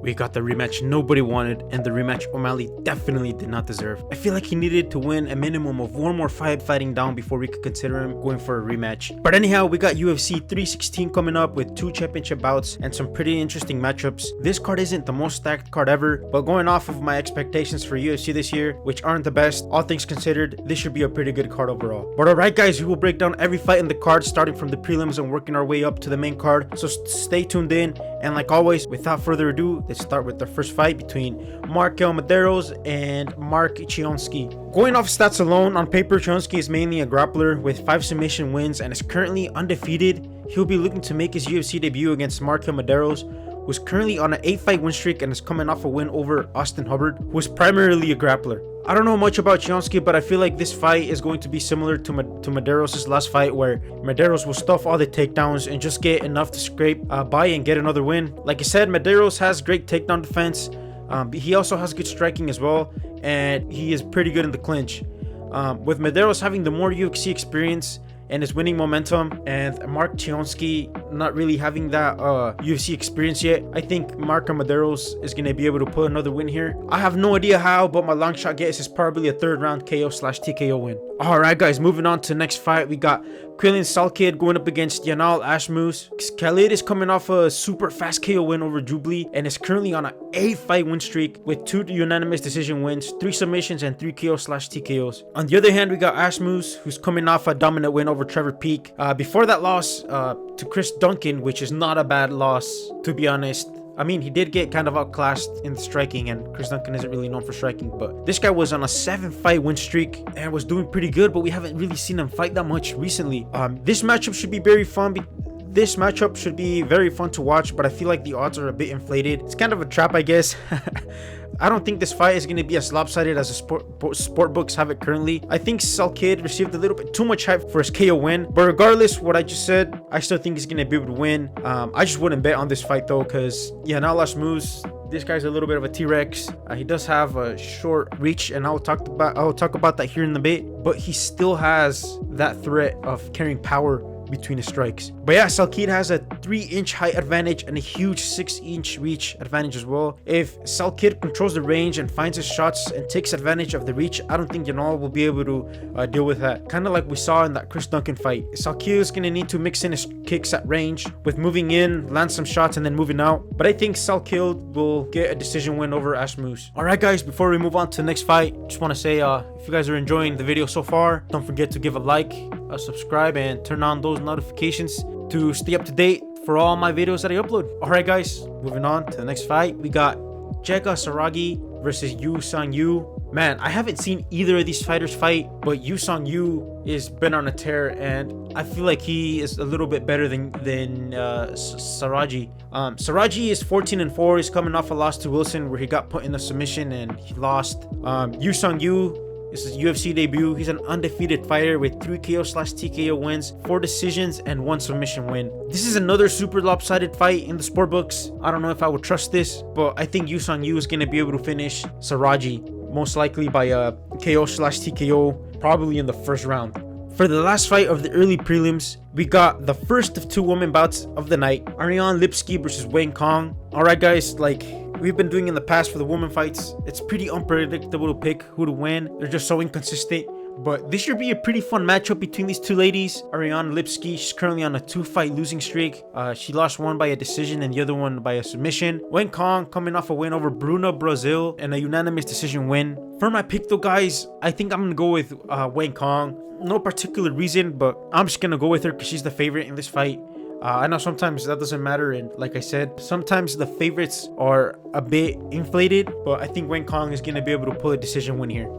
we got the rematch nobody wanted, and the rematch O'Malley definitely did not deserve. I feel like he needed to win a minimum of one more fighting down before we could consider him going for a rematch. But anyhow, we got UFC 316 coming up with 2 championship bouts and some pretty interesting matchups. This card isn't the most stacked card ever, but going off of my expectations for UFC this year, which aren't the best, all things considered, this should be a pretty good card overall. But alright guys, we will break down every fight in the card starting from the prelims and working our way up to the main card, so stay tuned in. And like always, without further ado, let's start with the first fight between Markel Medeiros and Mark Chionsky. Going off stats alone, on paper Chionsky is mainly a grappler with 5 submission wins and is currently undefeated. He'll be looking to make his UFC debut against Markel Medeiros, who's currently on an 8-fight win streak and is coming off a win over Austin Hubbard, who is primarily a grappler. I don't know much about Chionsky, but I feel like this fight is going to be similar to Medeiros' last fight, where Medeiros will stuff all the takedowns and just get enough to scrape by and get another win. Like I said, Medeiros has great takedown defense. He also has good striking as well, and he is pretty good in the clinch. With Medeiros having the more UFC experience and his winning momentum, and Mark Chionsky not really having that UFC experience yet, I think Mark Medeiros is going to be able to pull another win here. I have no idea how, but my long shot guess is probably a 3rd round KO/TKO win. Alright guys, moving on to the next fight, we got Quillian Salkid going up against Yanal Ashmus. Khalid is coming off a super fast KO win over Jubilee and is currently on an 8-fight win streak with 2 unanimous decision wins, 3 submissions, and 3 KO/TKOs. On the other hand, we got Ashmus, who's coming off a dominant win over Trevor Peek. Before that loss to Chris Duncan, which is not a bad loss, to be honest. I mean, he did get kind of outclassed in the striking, and Chris Duncan isn't really known for striking, but this guy was on a 7-fight win streak and was doing pretty good, but we haven't really seen him fight that much recently. This matchup should be very fun. This matchup should be very fun to watch, but I feel like the odds are a bit inflated. It's kind of a trap, I guess. I don't think this fight is going to be as lopsided as the sport books have it currently. I think Salkid received a little bit too much hype for his KO win, but regardless what I just said, I still think he's going to be able to win. I just wouldn't bet on this fight though, because Yanal Ashmus, this guy's a little bit of a T-Rex. He does have a short reach, and I'll talk about that here in a bit, but he still has that threat of carrying power between his strikes. But yeah, Salkid has a 3-inch height advantage and a huge 6-inch reach advantage as well. If Salkid controls the range and finds his shots and takes advantage of the reach, I don't think Yanal will be able to deal with that. Kind of like we saw in that Chris Duncan fight. Salkid is going to need to mix in his kicks at range with moving in, land some shots, and then moving out. But I think Salkid will get a decision win over Ashmus. Alright guys, before we move on to the next fight, just want to say if you guys are enjoying the video so far, don't forget to give a like, subscribe, and turn on those notifications to stay up to date for all my videos that I upload. Alright guys, moving on to the next fight, we got Jega Saragi versus Yu Sang-yu. Man, I haven't seen either of these fighters fight, but Yu Sang-yu has been on a tear, and I feel like he is a little bit better than Saragi. Saragi is 14-4. He's coming off a loss to Wilson where he got put in a submission and he lost. Yu Sang-yu, this is UFC debut. He's an undefeated fighter with 3 KO/TKO wins, 4 decisions, and 1 submission win. This is another super lopsided fight in the sport books. I don't know if I would trust this, but I think Yu Sang-yu is going to be able to finish Saragi, most likely by a KO/TKO, probably in the 1st round. For the last fight of the early prelims, we got the first of 2 women bouts of the night, Ariane Lipski versus Wayne Kong. Alright guys, like we've been doing in the past for the women fights, it's pretty unpredictable to pick who to win. They're just so inconsistent. But this should be a pretty fun matchup between these 2 ladies. Ariane Lipski, she's currently on a 2-fight losing streak. She lost one by a decision and the other one by a submission. Wayne Kong coming off a win over Bruna Brazil and a unanimous decision win. For my pick though guys, I think I'm going to go with Wayne Kong. No particular reason, but I'm just going to go with her because she's the favorite in this fight. I know sometimes that doesn't matter, and like I said, sometimes the favorites are a bit inflated, but I think Wayne Kong is going to be able to pull a decision win here.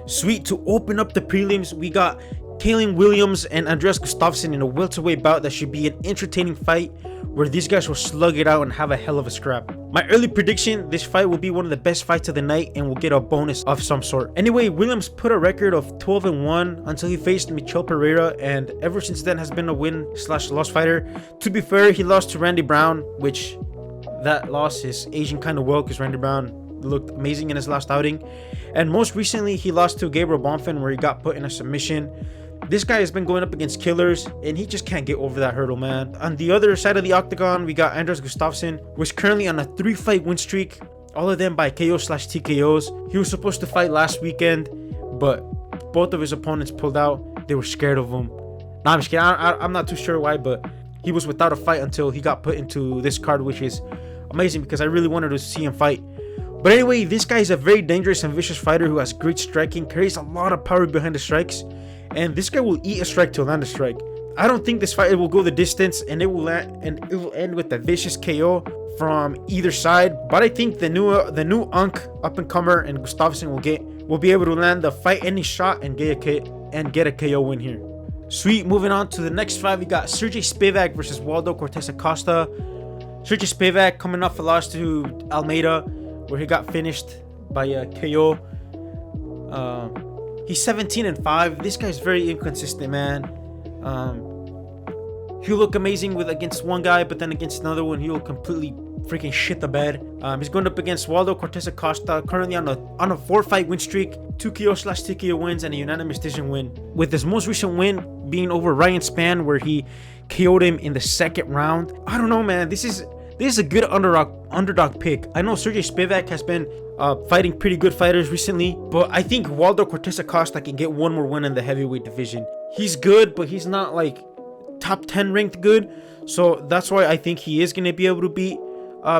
Sweet, to open up the prelims, we got Kaylin Williams and Andreas Gustafsson in a welterweight bout that should be an entertaining fight where these guys will slug it out and have a hell of a scrap. My early prediction, this fight will be one of the best fights of the night and will get a bonus of some sort. Anyway, Williams put a record of 12-1 until he faced Michel Pereira, and ever since then has been a win/loss fighter. To be fair, he lost to Randy Brown, which that loss is aging kind of well because Randy Brown looked amazing in his last outing. And most recently, he lost to Gabriel Bonfim where he got put in a submission. This guy has been going up against killers, and he just can't get over that hurdle, man. On the other side of the octagon, we got Andreas Gustafsson, who's currently on a 3-fight win streak, all of them by KO/TKOs. He was supposed to fight last weekend, but both of his opponents pulled out. They were scared of him. Nah, I'm just kidding. I'm not too sure why, but he was without a fight until he got put into this card, which is amazing because I really wanted to see him fight. But anyway, this guy is a very dangerous and vicious fighter who has great striking, carries a lot of power behind the strikes, and this guy will eat a strike to land a strike. I don't think this fight will go the distance, and it will end with a vicious KO from either side. But I think the new up and comer and Gustafsson will be able to land the fight-ending shot and get a KO win here. Sweet. Moving on to the next fight, we got Sergey Spivak versus Waldo Cortez Acosta. Sergey Spivak coming off a loss to Almeida, where he got finished by a KO. He's 17-5. This guy's very inconsistent, man. He'll look amazing against one guy, but then against another one, he'll completely freaking shit the bed. He's going up against Waldo Cortez Acosta, currently on a 4-fight win streak, 2 KO/TKO wins, and a unanimous decision win. With his most recent win being over Ryan Spann, where he KO'd him in the second round. I don't know, man. This is a good underdog pick. I know Sergey Spivak has been fighting pretty good fighters recently, but I think Waldo Cortez Acosta can get one more win in the heavyweight division. He's good, but he's not like top 10 ranked good, so that's why I think he is going to be able to beat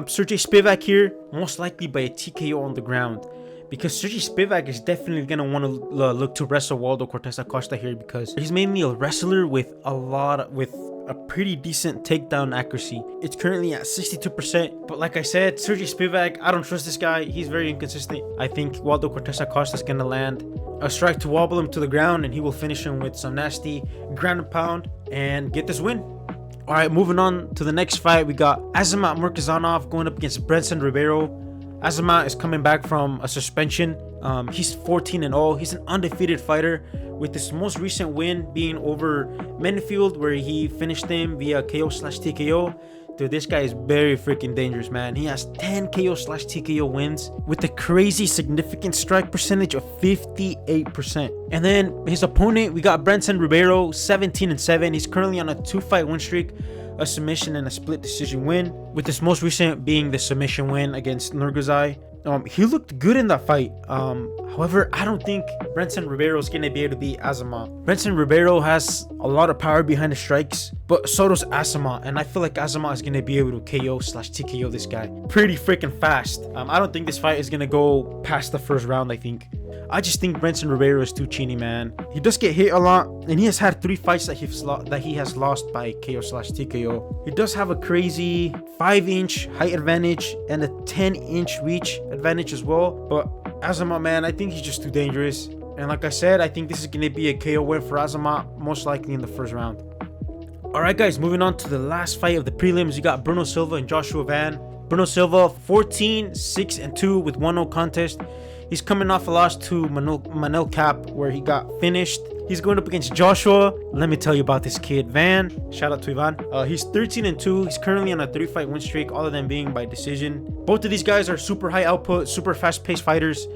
Sergey Spivak here, most likely by a TKO on the ground, because Sergey Spivak is definitely going to want to look to wrestle Waldo Cortez Acosta here, because he's mainly a wrestler with a pretty decent takedown accuracy. It's currently at 62%, but like I said, Sergey Spivak, I don't trust this guy. He's very inconsistent. I think Waldo Cortez Acosta is going to land a strike to wobble him to the ground, and he will finish him with some nasty ground and pound and get this win. All right, moving on to the next fight, we got Azamat Murkazanov going up against Brenson Ribeiro. Azamat is coming back from a suspension. He's 14-0. He's an undefeated fighter, with his most recent win being over Menfield, where he finished him via KO/TKO. Dude, this guy is very freaking dangerous, man. He has 10 KO/TKO wins with a crazy significant strike percentage of 58%. And then his opponent, we got Brenson Ribeiro, 17-7. He's currently on a 2-fight win streak, a submission and a split decision win, with this most recent being the submission win against Nurgazai. He looked good in that fight. However, I don't think Brenson Ribeiro is going to be able to beat Azamat. Brenson Ribeiro has a lot of power behind the strikes, but so does Azamat, and I feel like Azamat is going to be able to KO/TKO this guy pretty freaking fast. I don't think this fight is going to go past the first round. I just think Brenson Ribeiro is too cheeny, man. He does get hit a lot, and he has had 3 fights that he has lost by KO/TKO. He does have a crazy 5-inch height advantage and a 10-inch reach advantage as well, but Azamat, man, I think he's just too dangerous. And like I said, I think this is going to be a KO win for Azamat, most likely in the first round. Alright guys, moving on to the last fight of the prelims, you got Bruno Silva and Joshua Van. Bruno Silva, 14-6-2 with 1-0 contest. He's coming off a loss to Manel Cap, where he got finished. He's going up against Joshua. Let me tell you about this kid, Van. Shout out to Ivan. He's 13-2. He's currently on a 3-fight win streak, all of them being by decision. Both of these guys are super high output, super fast-paced fighters.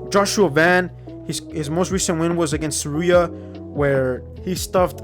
Joshua Van, his most recent win was against Saruya, where he stuffed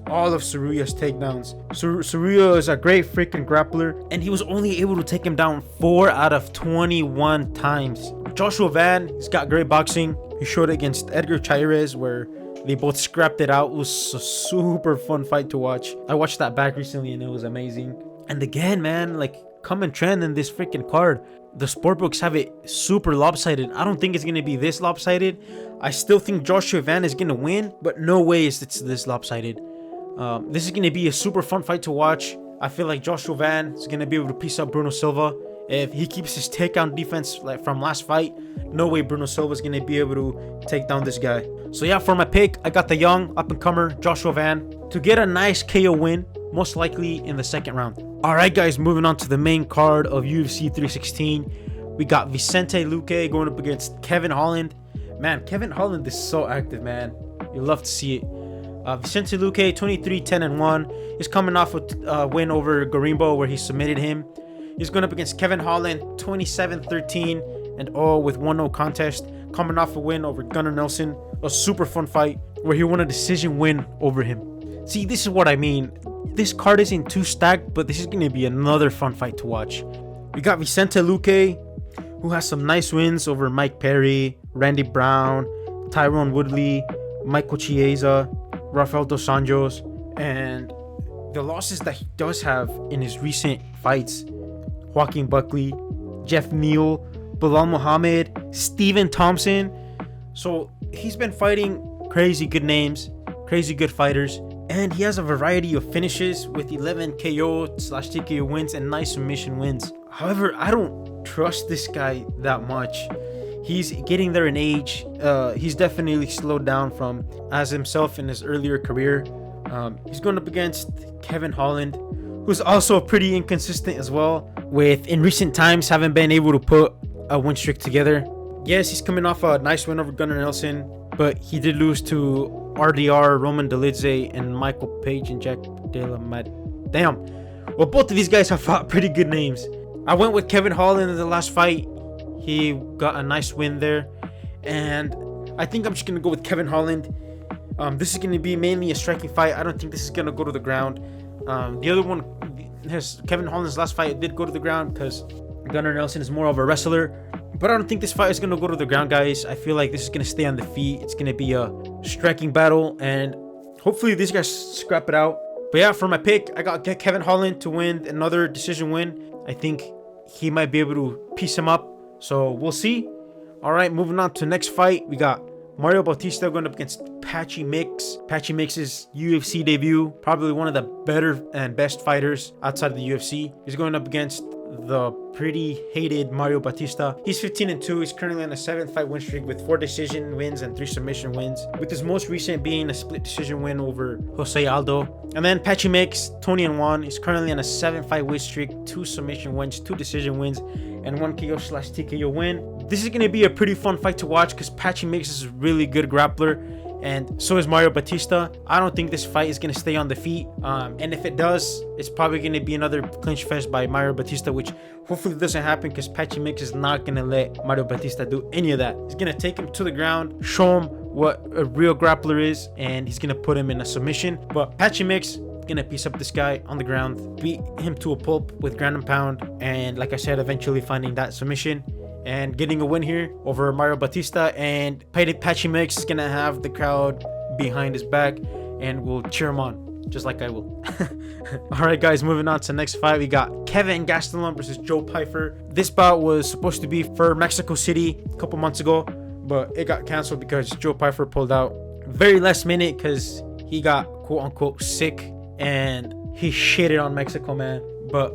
all of Saruya's takedowns. Saruya is a great freaking grappler, and he was only able to take him down 4 out of 21 times. Joshua Van, he's got great boxing. He showed it against Edgar Chairez, where they both scrapped it out. It was a super fun fight to watch. I watched that back recently, and it was amazing. And again, man, like, common trend in this freaking card, the sportbooks have it super lopsided. I don't think it's going to be this lopsided. I still think Joshua Van is going to win, but no way it's this lopsided. This is going to be a super fun fight to watch. I feel like Joshua Van is going to be able to piece up Bruno Silva. If he keeps his takedown defense like from last fight, no way Bruno Silva is going to be able to take down this guy. So yeah, for my pick, I got the young up-and-comer Joshua Van to get a nice KO win, most likely in the second round. Alright guys, moving on to the main card of UFC 316. We got Vicente Luque going up against Kevin Holland. Man, Kevin Holland is so active, man. You love to see it. Vicente Luque, 23-10-1. He's coming off a win over Garimbo, where he submitted him. He's going up against Kevin Holland, 27-13 and all with 1-0 contest, coming off a win over Gunnar Nelson. A super fun fight where he won a decision win over him. See, this is what I mean. This card isn't too stacked, but this is going to be another fun fight to watch. We got Vicente Luque, who has some nice wins over Mike Perry, Randy Brown, Tyrone Woodley, Michael Chiesa, Rafael Dos Anjos, and the losses that he does have in his recent fights: Joaquin Buckley, Jeff Neal, Bilal Muhammad, Stephen Thompson. So he's been fighting crazy good names, crazy good fighters, and he has a variety of finishes with 11 KO/TKO wins and nice submission wins. However, I don't trust this guy that much. He's getting there in age. He's definitely slowed down from as himself in his earlier career. He's going up against Kevin Holland, who's also pretty inconsistent as well, with in recent times haven't been able to put a win streak together. Yes, he's coming off a nice win over Gunnar Nelson, but he did lose to RDR, Roman Dolidze, and Michael Page and Jack Della Mad. Damn. Well, both of these guys have fought pretty good names. I went with Kevin Holland in the last fight. He got a nice win there, and I think I'm just gonna go with Kevin Holland. This is gonna be mainly a striking fight. I don't think this is gonna go to the ground. The other one, Kevin Holland's last fight did go to the ground because Gunnar Nelson is more of a wrestler. But I don't think this fight is gonna go to the ground, guys. I feel like this is gonna stay on the feet. It's gonna be a striking battle, and hopefully these guys scrap it out. But yeah, for my pick, I got Kevin Holland to win another decision win. I think he might be able to piece him up. So we'll see. All right, moving on to the next fight. We got Mario Bautista going up against Patchy Mix. Patchy Mix's UFC debut. Probably one of the better and best fighters outside of the UFC. He's going up against the pretty hated Mario Bautista. He's 15-2. He's currently on a 7-fight win streak with 4 decision wins and 3 submission wins, with his most recent being a split decision win over Jose Aldo. And then Patchy Mix, 20-1. He's currently on a 7-fight win streak, 2 submission wins, 2 decision wins, and 1 KO/TKO win. This is going to be a pretty fun fight to watch because Patchy Mix is a really good grappler, and so is Mario Bautista. I don't think this fight is going to stay on the feet, and if it does, it's probably going to be another clinch fest by Mario Bautista, which hopefully doesn't happen because Patchy Mix is not going to let Mario Bautista do any of that. He's going to take him to the ground, show him what a real grappler is, and he's going to put him in a submission. But Patchy Mix gonna piece up this guy on the ground, beat him to a pulp with ground and pound, and like I said, eventually finding that submission and getting a win here over Mario Bautista. And Patchy Mix is gonna have the crowd behind his back and will cheer him on just like I will. All right, guys, moving on to the next fight. We got Kevin Gastelum versus Joe Pyfer. This bout was supposed to be for Mexico City a couple months ago, but it got canceled because Joe Pyfer pulled out very last minute because he got quote unquote sick and he shitted on Mexico, man. But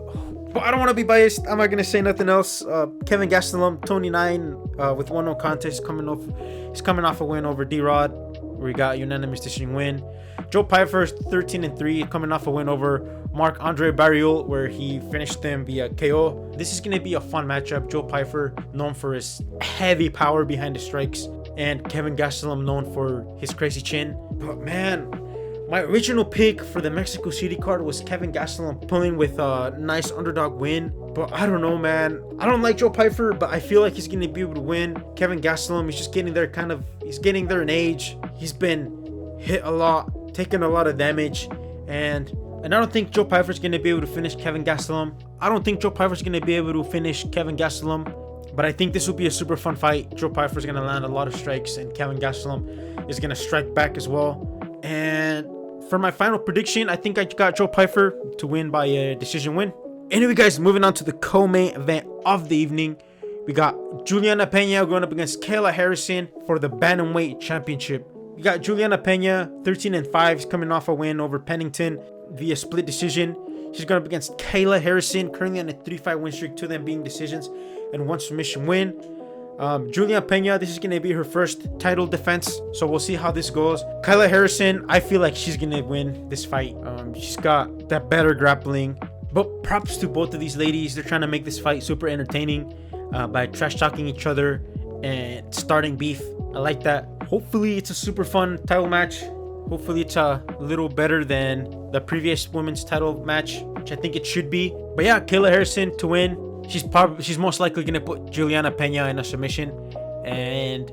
I don't want to be biased. I'm not gonna say nothing else. Kevin Gastelum, 29 with 1-0 contest, he's coming off a win over D-Rod, where he got unanimous decision win. Joe Pyfer, 13-3, coming off a win over Marc-Andre Barriol, where he finished him via KO. This is gonna be a fun matchup. Joe Pyfer, known for his heavy power behind the strikes, and Kevin Gastelum, known for his crazy chin. But man, my original pick for the Mexico City card was Kevin Gastelum pulling with a nice underdog win. But I don't know, man. I don't like Joe Pyfer, but I feel like he's going to be able to win. Kevin Gastelum, he's just getting there he's getting there in age. He's been hit a lot, taken a lot of damage. And I don't think Joe Pyfer's going to be able to finish Kevin Gastelum. But I think this will be a super fun fight. Joe Pyfer's going to land a lot of strikes, and Kevin Gastelum is going to strike back as well. And for my final prediction, I think I got Joe Pyfer to win by a decision win. Anyway, guys, moving on to the co-main event of the evening. We got Juliana Pena going up against Kayla Harrison for the bantamweight championship. We got Juliana Pena, 13-5, coming off a win over Pennington via split decision. She's going up against Kayla Harrison, currently on a 3-fight win streak, 2 of them being decisions and 1 submission win. Juliana Pena, this is going to be her first title defense, so we'll see how this goes. Kayla Harrison, I feel like she's going to win this fight. She's got that better grappling, but props to both of these ladies. They're trying to make this fight super entertaining by trash talking each other and starting beef. I like that. Hopefully it's a super fun title match. Hopefully it's a little better than the previous women's title match, which I think it should be. But yeah, Kayla Harrison to win. she's most likely gonna put Juliana Pena in a submission and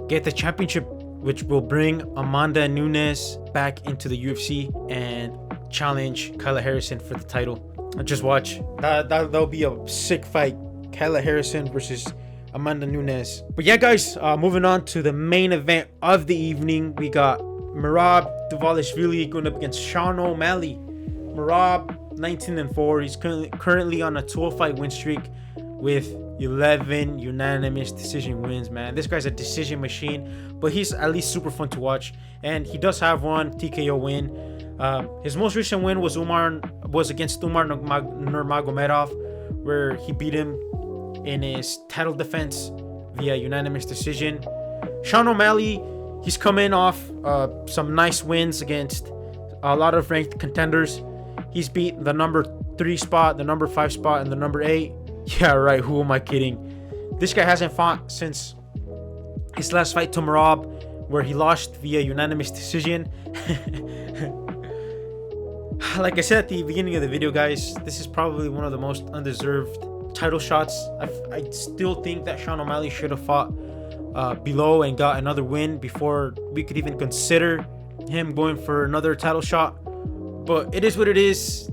get the championship, which will bring Amanda Nunes back into the UFC and challenge Kyla Harrison for the title. Just watch. That'll be a sick fight. Kyla Harrison versus Amanda Nunes. But yeah, guys, moving on to the main event of the evening. We got Merab Dvalishvili going up against Sean O'Malley. Merab 19-4. He's currently on a 12-fight win streak with 11 unanimous decision wins, man. This guy's a decision machine, but he's at least super fun to watch. And he does have one TKO win. His most recent win was against Umar Nurmagomedov, where he beat him in his title defense via unanimous decision. Sean O'Malley, he's coming off some nice wins against a lot of ranked contenders. He's beat the number 3 spot, the number 5 spot, and the number 8. Yeah, right. Who am I kidding? This guy hasn't fought since his last fight to Merab, where he lost via unanimous decision. Like I said at the beginning of the video, guys, this is probably one of the most undeserved title shots. I still think that Sean O'Malley should have fought below and got another win before we could even consider him going for another title shot. But it is what it is.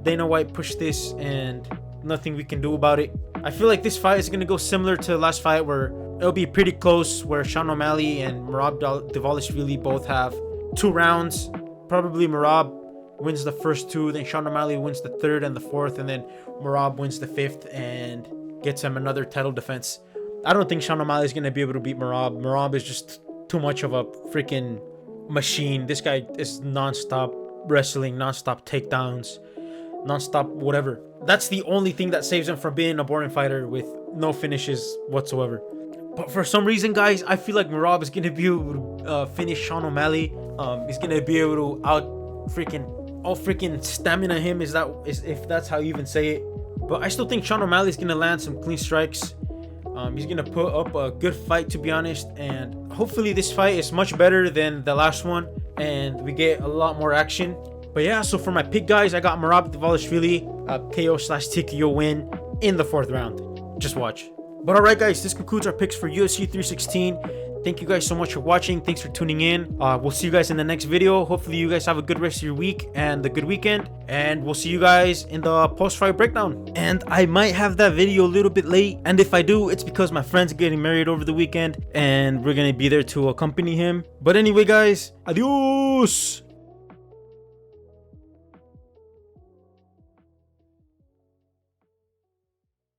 Dana White pushed this and nothing we can do about it. I feel like this fight is going to go similar to the last fight, where it'll be pretty close, where Sean O'Malley and Merab Dvalishvili both have 2 rounds. Probably Merab wins the first 2, then Sean O'Malley wins the 3rd and the 4th, and then Merab wins the 5th and gets him another title defense. I don't think Sean O'Malley is going to be able to beat Merab. Merab is just too much of a freaking machine. This guy is non-stop wrestling, non-stop takedowns, non-stop whatever. That's the only thing that saves him from being a boring fighter with no finishes whatsoever. But for some reason, guys, I feel like Merab is going to be able to finish Sean O'Malley. He's going to be able to out freaking stamina him, if that's how you even say it. But I still think Sean O'Malley is going to land some clean strikes. He's going to put up a good fight, to be honest, and hopefully this fight is much better than the last one and we get a lot more action. But yeah, so for my pick, guys, I got Merab Dvalishvili KO/TKO win in the 4th round. Just watch. But alright, guys, this concludes our picks for UFC 316. Thank you guys so much for watching. Thanks for tuning in. We'll see you guys in the next video. Hopefully you guys have a good rest of your week and a good weekend. And we'll see you guys in the post-fight breakdown. And I might have that video a little bit late. And if I do, it's because my friend's getting married over the weekend. And we're going to be there to accompany him. But anyway, guys, adios!